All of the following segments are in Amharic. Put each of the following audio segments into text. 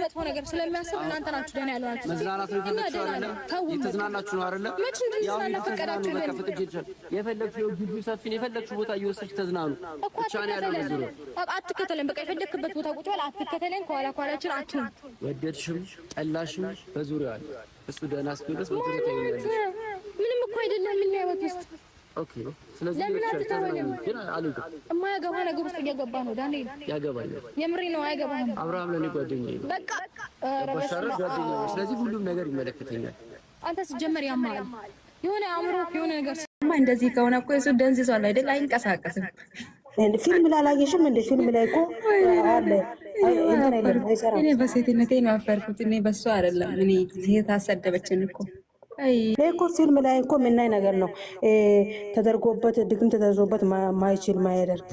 መጥፎ ነገር ስለሚያስብ እናንተ ናችሁ ደህና ያሏችሁ መዝናናት ነው የተዝናናችሁ ነው አይደለ ያው ተዝናኑ በቃ ፍቅር የፈለግሽው ግቢ ሰፊ ነው የፈለግሽው ቦታ እየወሰድሽ ተዝናኑ ብቻ ነው ያለው ነገር አትከተለን በቃ የፈለክበት ቦታ ቁጭ በል አትከተለን ኋላችን አትሁን ወደድሽም ጠላሽም በዙሪያው አለ እሱ ደህና እስኪደርስ በዙሪያው ታይኛለሽ ምንም እኮ አይደለም ምን ያወት ውስጥ ኦኬ ስለዚህ ተዝናኑ ግን አልኩ የማያገባ ነገር ውስጥ እየገባ ነው ዳንኤል ያገባኝ የምሬ ነው አይገባም አብርሃም ለኔ ጓደኛዬ ነው በቃ በሻራ ጓደኛዬ ነው ስለዚህ ሁሉም ነገር ይመለከተኛል አንተ ሲጀመር ያማል የሆነ አምሮ የሆነ ነገር እንደዚህ ከሆነ እኮ እሱ ደንዝዟል አይደል አይንቀሳቀስም ፊልም ላላየሽም እንደ ፊልም ላይ እኮ አለ እኔ በሴትነቴ ነው አፈርኩት እኔ በሱ አይደለም እኔ ታሰደበችን እኮ እኮ ፊልም ላይ እኮ የምናይ ነገር ነው ተደርጎበት ድግም ተደርጎበት ማይችል ማያደርግ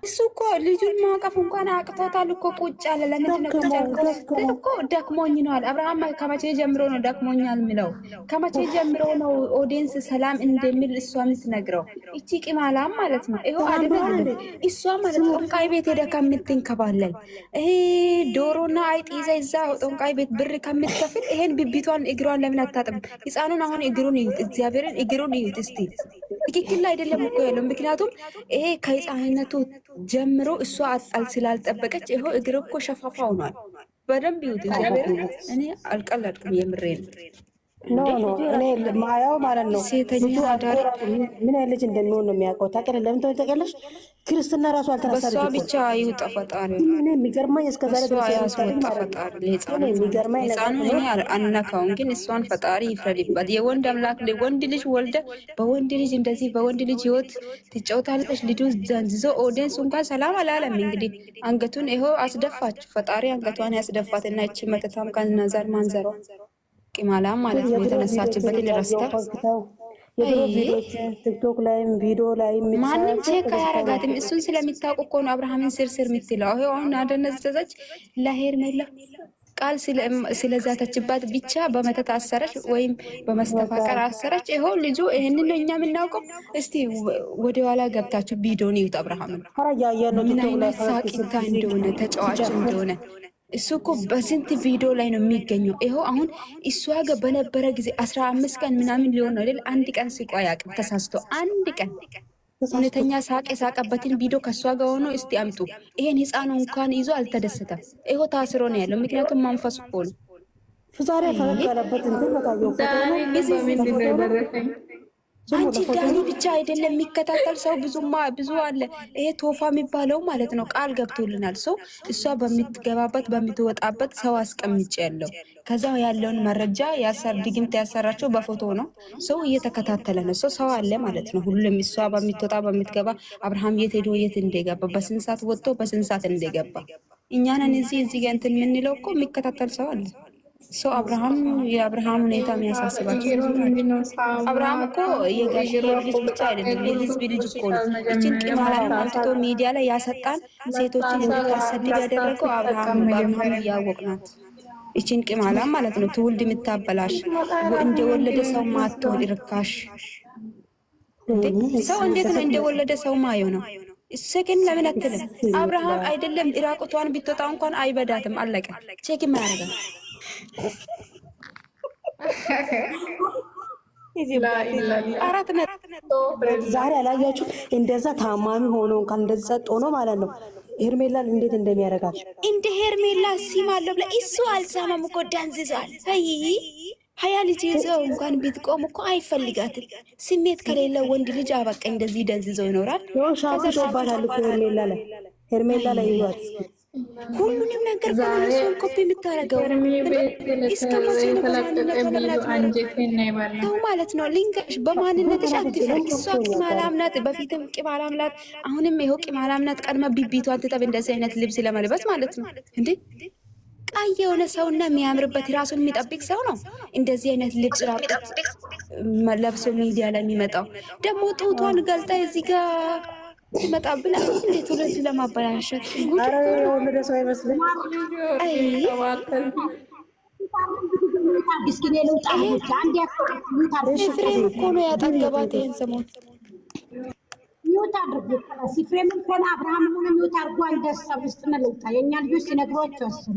እሱ እኮ ልጁን ማቀፍ እንኳን አቅቶታል እኮ ቁጭ አለ ለምን ተጨንቆ እኮ ደክሞኝ ነው አለ አብርሃም ከመቼ ጀምሮ ነው ደክሞኛል የሚለው ከመቼ ጀምሮ ነው ኦዲየንስ ሰላም እንደሚል እሷ የምትነግረው እቺ ቂማላም ማለት ነው ይሄው አይደል እሷ ማለት ጦንቃይ ቤት ሄደ ከምትንከባለል ይሄ ዶሮና አይጥ ይዛ እዛ ጦንቃይ ቤት ብር ከምትከፍል ይሄን ብቢቷን እግሯን ለምን አታጥም ህፃኑን አሁን እግሩን ይዩት እግዚአብሔርን እግሩን ይዩት እስቲ ትክክል አይደለም እኮ ያለው ምክንያቱም ይሄ ከህፃንነቱ ጀምሮ እሷ አጣል ስላልጠበቀች ይሄው እግር እኮ ሸፋፋ ሆኗል በደንብ ይሁት እግዚአብሔር እኔ አልቀለድኩም የምሬን ኖ እኔ ማያው ማለት ነው ሴተኛ አዳሪ ምን ያህል ልጅ እንደሚሆን ነው የሚያውቀው ታውቂያለሽ ለምን ተቀለሽ ክርስትና ራሱ አልተነሳለች በሷ ብቻ ይውጣ ፈጣሪ እኔ የሚገርመኝ እስከ ዛሬ ድረስ ያስወጣ ፈጣሪ ህፃኑን እኔ አልነካውም ግን እሷን ፈጣሪ ይፍረድባት የወንድ አምላክ ወንድ ልጅ ወልደ በወንድ ልጅ እንደዚህ በወንድ ልጅ ህይወት ትጫወታለች ልጁ ዘንዝዞ ኦዲየንስ እንኳን ሰላም አላለም እንግዲህ አንገቱን ይሄው አስደፋች ፈጣሪ አንገቷን ያስደፋትና እቺ መተታም ከነዛር ማንዘሯ ቂማላም ማለት ነው የተነሳችበትን ረስታ የድሮ ቪዲዮችን ቲክቶክ ላይም ቪዲዮ ላይም ማንም ቼክ አያረጋትም እሱን ስለሚታውቁ እኮ ነው አብርሃምን ስር የምትለው ይሄው አሁን አደነዘዘች ለሄርሜላ ቃል ስለዛተችባት ብቻ በመተት አሰረች ወይም በመስተፋቀር አሰረች ይሄው ልጁ ይሄንን ነው እኛ የምናውቀው እስቲ ወደ ኋላ ገብታችሁ ቪዲዮን ይውጥ አብርሃምን ምን አይነት ሳቂታ እንደሆነ ተጫዋች እንደሆነ እሱ እኮ በስንት ቪዲዮ ላይ ነው የሚገኘው ይሄው አሁን እሷ ጋር በነበረ ጊዜ 15 ቀን ምናምን ሊሆን አይደል አንድ ቀን ሲቆይ አቅም ተሳስቶ አንድ ቀን እውነተኛ ሳቅ የሳቀበትን ቪዲዮ ከሷ ጋር ሆኖ እስቲ አምጡ ይሄን ህፃኑ እንኳን ይዞ አልተደሰተም ይሄው ታስሮ ነው ያለው ምክንያቱም መንፈስ እኮ ነው ፍዛሬ ፈረቀለበት እንትን በታየው አንቺ ዳኒ ብቻ አይደለም የሚከታተል ሰው ብዙ አለ ይሄ ቶፋ የሚባለው ማለት ነው ቃል ገብቶልናል ሰው እሷ በምትገባበት በምትወጣበት ሰው አስቀምጭ ያለው ከዛ ያለውን መረጃ ድግምት ያሰራቸው በፎቶ ነው ሰው እየተከታተለ ነው ሰው አለ ማለት ነው ሁሉም እሷ በምትወጣ በምትገባ አብርሃም የት ሄዶ የት እንደገባ በስንት ሰዓት ወጥቶ በስንት ሰዓት እንደገባ እኛንን እዚህ ጋር እንትን የምንለው እኮ የሚከታተል ሰው አለ ሰው አብርሃም የአብርሃም ሁኔታ የሚያሳስባቸው አብርሃም እኮ የጋሽዬ ልጅ ብቻ አይደለም የህዝብ ልጅ እኮ ነው እችን ቂማላን አምጥቶ ሚዲያ ላይ ያሰጣን ሴቶችን እንድታሰድብ ያደረገው አብርሃም እያወቅናት እችን ቂማላን ማለት ነው ትውልድ የምታበላሽ እንደወለደ ሰው ማትሆን ርካሽ ሰው እንዴት ነው እንደወለደ ሰው ማየው ነው ሰከን ለምን አትልም አብርሃም አይደለም ኢራቁቷን ቢተጣ እንኳን አይበዳትም አለቀ ቼክ ማያረጋ ዛሬ አላያችሁ እንደዛ ታማሚ ሆኖ እንኳን እንደዛ ጸጥ ሆኖ ማለት ነው ሄርሜላን እንዴት እንደሚያረጋት እንደ ሄርሜላ ሲማለው ብለ እሱ አልሰማም እኮ ዳንዝዟል ሀያ ልጅ ይዘው እንኳን ቢትቆም እኮ አይፈልጋትም ስሜት ከሌለ ወንድ ልጅ አበቃ እንደዚህ ደንዝዘው ይኖራል ሻፍቶባታል እኮ ሄርሜላ ላይ ይዟት ሁሉንም ነገር ከሆነሱን ኮፒ የምታረገው እስከ መቼ ነው ማለት ነው ሊንክሽ በማንነትሽ አትፈርቅ እሷ ቂማላም ናት በፊትም ቂማላም ናት አሁንም ይሄው ቂማላም ናት ቀድማ ቢቢቷን ትጠብ እንደዚህ አይነት ልብስ ለመልበስ ማለት ነው እንዴ ቀይ የሆነ ሰውና የሚያምርበት ራሱን የሚጠብቅ ሰው ነው እንደዚህ አይነት ልብስ ለብሶ ሚዲያ ላይ የሚመጣው ደግሞ ጡቷን ገልጣ እዚህ ጋር ይመጣብና እንዴት ወለድ ለማበላሸት አረ ወለደ ሰው አይመስልም አይ እስኪ ለውጣ አንድ ያፈርኩት ፍሬም እኮ ነው ያጠገባት ይሄን ሰሞን ይወጣ ሚውት አድርጉ። ሲፍሬም እንኳን አብርሃም ሆነ ሚውት አድርጉ። አንድ ሀሳብ ውስጥ ነው። የእኛ ልጆች ሲነግሯቸው አስቡ።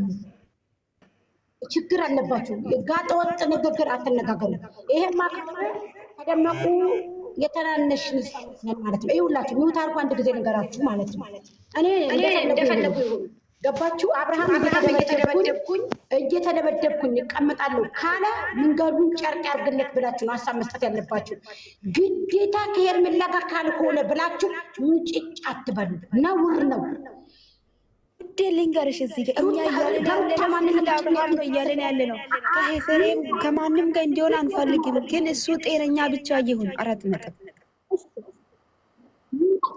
ችግር አለባችሁ። ጋጠ ወጥ ንግግር አትነጋገሩ። ይሄማ ከደመቁ የተናነሽ ማለት ነው። ይኸውላችሁ ሚውት አድርጉ። አንድ ጊዜ ነገራችሁ ማለት ነው። እኔ እንደፈለጉ ይሁን። ገባችሁ? አብርሃም እየተደበደብኩኝ እቀመጣለሁ ካለ መንገዱን ጨርቅ ያርግለት ብላችሁ ነው ሀሳብ መስጠት ያለባችሁ። ግዴታ ከሄርሜላ ጋር ካልሆነ ብላችሁ ሙጭጭ አትበሉ። ነውር ነው። ልንገርሽ እዚህ እኛ እያለን ያለ ነው። ከሄፈሬም ከማንም ጋር እንዲሆን አንፈልግም፣ ግን እሱ ጤነኛ ብቻ ይሁን። 4 ነጥብ።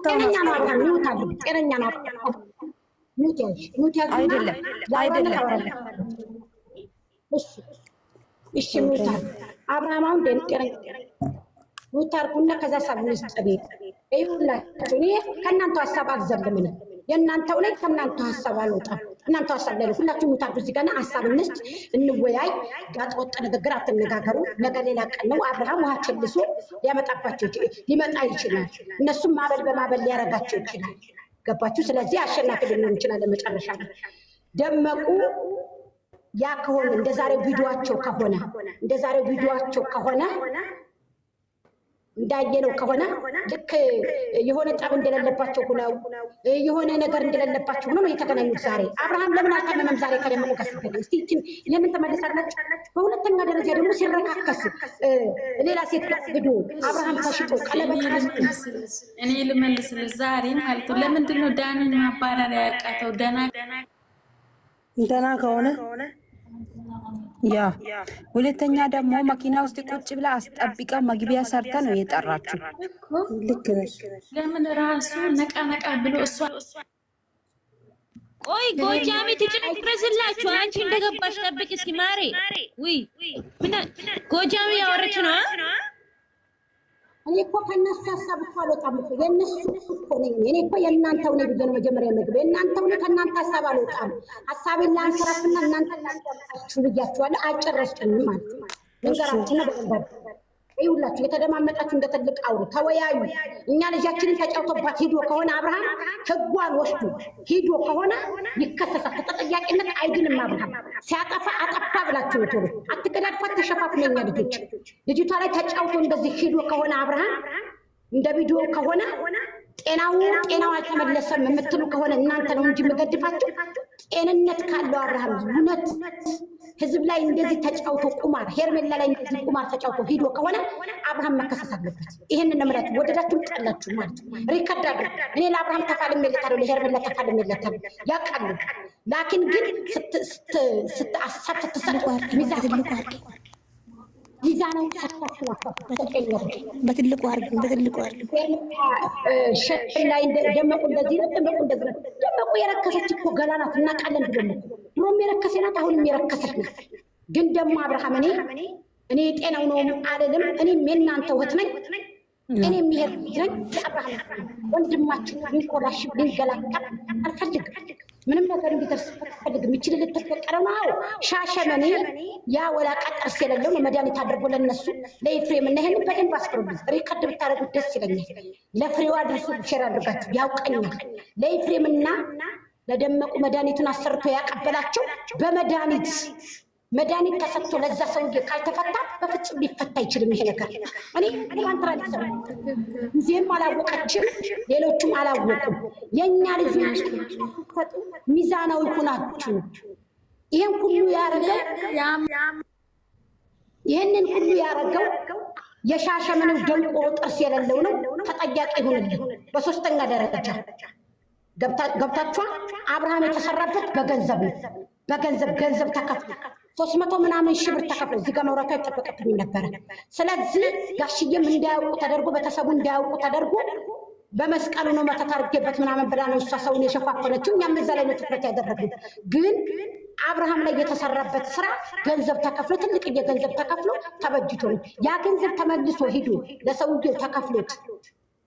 ጤነኛ ነው። ጤነኛ ነው። አይደለም። እሺ ሙታር አብርሃም አሁን ጤነኛ ሙታር ኩና ከዛ ሳብንስ ጸቤት ይሁላችሁ። እኔ ከእናንተ ሀሳብ አልዘልም። የእናንተው ላይ ከእናንተ ሀሳብ አልወጣም። እናንተ ሀሳብ ላይ ሁላችሁ ሙታር እዚህ ጋር ሀሳብ እንስጥ፣ እንወያይ። ጋጥ ወጥ ንግግር አትነጋገሩ። ነገ ሌላ ቀን ነው። አብርሃም ውሃ ቸልሶ ሊያመጣባቸው ሊመጣ ይችላል። እነሱም ማበል በማበል ሊያረጋቸው ይችላል። ገባችሁ? ስለዚህ አሸናፊ ልንሆን እንችላለን። መጨረሻ ደመቁ ያ ከሆነ እንደዛሬው ቪዲዮአቸው ከሆነ እንዳየነው ከሆነ ልክ የሆነ ጠብ እንደሌለባቸው ሆነው የሆነ ነገር እንደሌለባቸው ሆነው ነው የተገናኙት። ዛሬ አብርሃም ለምን አልተመመም? ዛሬ ከደመቁ ጋር ሲገናኝ እስቲ ለምን ተመልሳለች? በሁለተኛ ደረጃ ደግሞ ሲረካከስ ሌላ ሴት ጋር ሄዶ አብርሃም ተሽጦ ቀለበት እኔ ልመልስልሽ ዛሬ ማለት ነው። ለምንድን ነው ዳኒን ማባረር ያቃተው? ደና ከሆነ ያ ሁለተኛ ደግሞ መኪና ውስጥ ቁጭ ብላ አስጠብቃ መግቢያ ሰርታ ነው የጠራችው። ልክ ነሽ። ለምን ራሱ ነቃ ብሎ እሷ ቆይ ጎጃሜ ትጨርስላችሁ። አንቺ እንደገባሽ ጠብቂ እስኪ ማሬ። ውይ ምን ጎጃሜ ያወረች ነው? እኔ እኮ ከእነሱ ሀሳብ እኮ አልወጣም እኮ የእነሱ እኮ ነኝ። እኔ እኮ የእናንተው ነኝ ብዬ ነው መጀመሪያ ምግብ የእናንተው ነኝ። ከእናንተ ሀሳብ አልወጣም። ሀሳቤን ላንሰራፍና እናንተ ላንሰራችሁ ብያችኋለሁ። አልጨረስኩኝም ማለት ነው። ነገራችሁ ነው። በደንብ ይኸውላችሁ የተደማመጣችሁ እንደ ትልቅ አውሩ ተወያዩ። እኛ ልጃችንን ተጫውቶባት ሂዶ ከሆነ አብርሃም ህጓን ወስዱ ሂዶ ከሆነ ይከሰሳል። ከተጠያቂነት አይድንም። አብርሃም ሲያጠፋ አጠፋ ብላችሁ ነው። አትገዳድፋት፣ ተሸፋፍነኛ ልጆች። ልጅቷ ላይ ተጫውቶ እንደዚህ ሂዶ ከሆነ አብርሃም እንደ ቪዲዮ ከሆነ ጤናው አልተመለሰም የምትሉ ከሆነ እናንተ ነው እንጂ የምገድፋችሁ። ጤንነት ካለው አብርሃም እውነት ህዝብ ላይ እንደዚህ ተጫውቶ ቁማር ሄርሜላ ላይ እንደዚህ ቁማር ተጫውቶ ሂዶ ከሆነ አብርሃም መከሰስ አለበት። ይሄንን ነምራት ወደዳችሁ ጠላችሁ ማለት ነው። ሪከርድ አድርጉ። እኔ ለአብርሃም ተፋልሜለታለሁ፣ ለሄርሜላ ተፋልሜለታለሁ ያውቃሉ። ላኪን ግን ስትአሳብ ስትሰጡ ሚዛናው በትልቁ አድርጉ። ላይ ደመቁ እንደዚህ ነው። ደመቁ የረከሰች እኮ ገላ ናት እናውቃለን። ድሮም የረከሰ ናት፣ አሁንም የረከሰች ናት። ግን ደግሞ አብርሃም እኔ ጤናው ነው አልልም። እኔም የእናንተ እህት ነኝ። እኔ የሚሄድ ነኝ። ለአብርሃም ወንድማችን ሊንኮላሽ ሊንገላቀል አልፈልግም። ምንም ነገር እንዲደርስበት አልፈልግም። ይችል ልትፈቀረ ነው። ሻሸመኔ ያ ወላቃ ጥርስ የሌለው መድኃኒት አድርጎ ለነሱ ለኤፍሬም እና ይሄንን በደንብ አስቀሩልኝ። ሪከርድ ብታደርጉት ደስ ይለኛል። ለፍሬዋ ድርሱ ሼር አድርጋችሁ ያውቀኛል። ለኤፍሬም እና ለደመቁ መድኃኒቱን አሰርቶ ያቀበላቸው መድኃኒት ተሰጥቶ ለዛ ሰውዬ ካልተፈታ በፍጹም ሊፈታ አይችልም ይሄ ነገር። እኔ ትናንትና ሊሰሩ ጊዜም አላወቀችም፣ ሌሎቹም አላወቁም። የእኛ ልጆች ሰጡ ሚዛናዊ ሁናችሁ ይህንን ሁሉ ያረገው የሻሸመኔው ደንቆሮ ጥርስ የሌለው ነው። ተጠያቂ ይሁንልን። በሶስተኛ ደረጃ ገብታችኋል። አብርሃም የተሰራበት በገንዘብ ነው። ገንዘብ ተከፍሎ 300 ምናምን ሺህ ብር ተከፍሎ እዚህ ጋር መውራቱ አይጠበቅብኝም ነበረ። ስለዚህ ጋሽዬም እንዳያውቁ ተደርጎ ቤተሰቡ እንዳያውቁ ተደርጎ በመስቀሉ ነው መተት አድርጌበት ምናምን ብላ ነው እሷ ሰውን የሸፋፈነችው። እኛም እዛ ላይ ነው ትኩረት ያደረግነው። ግን አብርሃም ላይ የተሰራበት ስራ ገንዘብ ተከፍሎ ትልቅዬ ገንዘብ ተከፍሎ ተበጅቶ ነው። ያ ገንዘብ ተመልሶ ሂዶ ለሰውዬው ተከፍሎት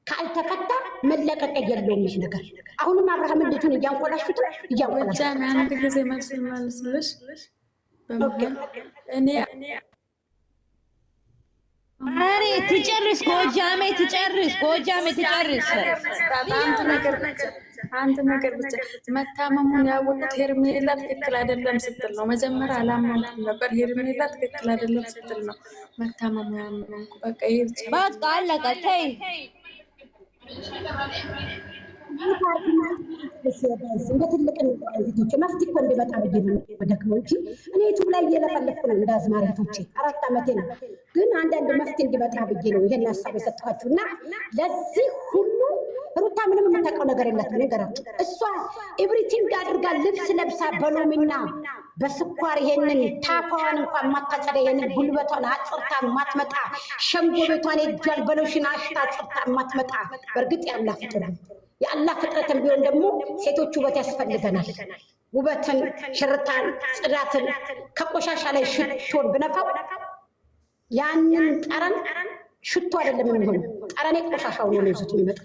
ካልተፈታ መለቀቅ የለውም ይህ ነገር። አሁንም አብርሃምን ልጁን እያንኮላሹት አንድ ጊዜ መልስ መልስልሽ። እኔ ማሬ ትጨርስ ጎጃሜ ትጨርስ አንድ ነገር ብቻ መታመሙን ያወቁት ሄርሜላ ትክክል አይደለም ስትል ነው። መጀመሪያ አላመንኩም ነበር። ሄርሜላ ትክክል አይደለም ስትል ነው መታመሙ ያመንኩ። በቃ ይርጭ በቃ አለቀ። ተይ እንደ ትልቅ ልጆቼ መፍትሄ እኮ እንዲመጣ ብዬ ነው የምደክመው እንጂ እኔ ዩቱብ ላይ እየለፈለፍኩ ነው እንደ አዝማሪ ልጆቼ 4 ዓመቴ ነው። ግን አንዳንድ መፍትሄ እንዲመጣ ብዬ ነው ይሄን ሀሳብ የሰጠኋችሁ እና ለዚህ ሁሉ ሩታ ምንም የምታውቀው ነገር የላትም። ነገራችሁ እሷ ኤቭሪቲንግ አድርጋ ልብስ ለብሳ በሎሚና በስኳር ይሄንን ታፋዋን እንኳን ማታጸዳ ይሄንን ጉልበቷን አጽርታ ማትመጣ ሸንጎ ቤቷን እጇን በሎሽን አሽታ አጽርታ ማትመጣ በእርግጥ የአላህ ፍጥረት የአላህ ፍጥረትን ቢሆን ደግሞ ሴቶች ውበት ያስፈልገናል። ውበትን፣ ሽርታን፣ ጽዳትን ከቆሻሻ ላይ ሽቶን ብነፋው ያንን ጠረን ሽቶ አይደለም የሚሆነው። ጠረኔ ቆሻሻው ነው ይዞት የሚመጣ